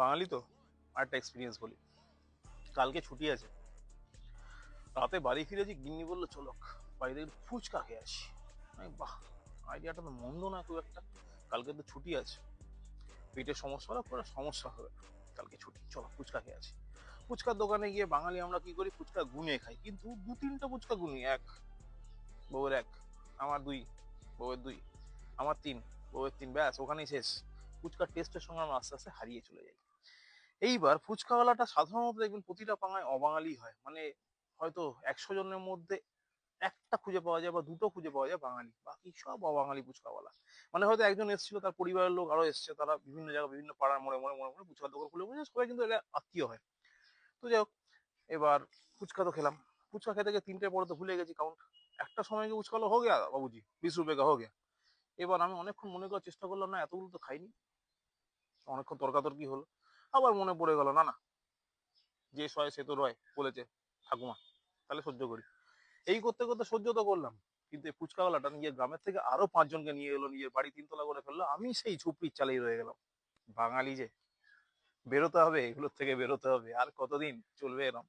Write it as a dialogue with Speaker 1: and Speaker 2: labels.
Speaker 1: বাঙালি তো আরেকটা এক্সপিরিয়েন্স বলি। কালকে ছুটি আছে, রাতে বাড়ি ফিরেছি, গিন্নি বললো চলো বাড়িতে একটু ফুচকা খেয়ে আসি। আমি বাহ, আইডিয়াটা তো মন্দ না খুব একটা। কালকে তো ছুটি আছে, পেটের সমস্যা হলে কোনো সমস্যা হবে না, কালকে ছুটি, চলো ফুচকা খেয়ে আসি। ফুচকার দোকানে গিয়ে বাঙালি আমরা কি করি, ফুচকা গুনে খাই, কিন্তু দু তিনটা ফুচকা গুনি। এক, বউয়ের এক, আমার দুই, বউয়ের দুই, আমার তিন, বউয়ের তিন, ব্যাস ওখানেই শেষ। ফুচকার টেস্টের সঙ্গে আমরা আস্তে আস্তে হারিয়ে চলে যাই। এইবার ফুচকাওয়ালাটা সাধারণত দেখবেন প্রতিটা পাঙায় অবাঙালি হয়, মানে হয়তো 100 জনের মধ্যে একটা খুঁজে পাওয়া যায় বা দুটো খুঁজে পাওয়া যায় বাঙালি, বাকি সব অবাঙালি ফুচকাওয়ালা। মানে হয়তো একজন এসেছিল, তার পরিবারের লোক আরো এসছে, তারা বিভিন্ন জায়গায় বিভিন্ন পাড়ার মোড়ে মোড়ে মোড়ে মোড়ে ফুচকার দোকান খুলে বসে, সবাই কিন্তু এরা আত্মীয় হয়। তো যাই হোক, এবার ফুচকা তো খেলাম। ফুচকা খেতে গিয়ে 3টের পরে তো ভুলে গেছি কাউন্ট। একটা সময় গিয়ে ফুচকা হলো, হো গিয়া বাবুজি 20 रुपए का हो गया। এবার আমি অনেকক্ষণ মনে করার চেষ্টা করলাম, না এতগুলো তো খাইনি। অনেকক্ষণ তর্কাতর্কি হলো, আবার মনে পড়ে গেল, না না, যে সয় সে তো রয় বলেছে ঠাকুমা, তাহলে সহ্য করি। এই করতে করতে সহ্য তো করলাম, কিন্তু এই ফুচকাওয়ালাটা নিজের গ্রামের থেকে আরো 5 জনকে নিয়ে এলো, নিজের বাড়ি 3 তলা করে ফেললো, আমি সেই ঝুপড়ির চালেই রয়ে গেলাম। বাঙালি যে, বেরোতে হবে, এগুলোর থেকে বেরোতে হবে, আর কতদিন চলবে এরম।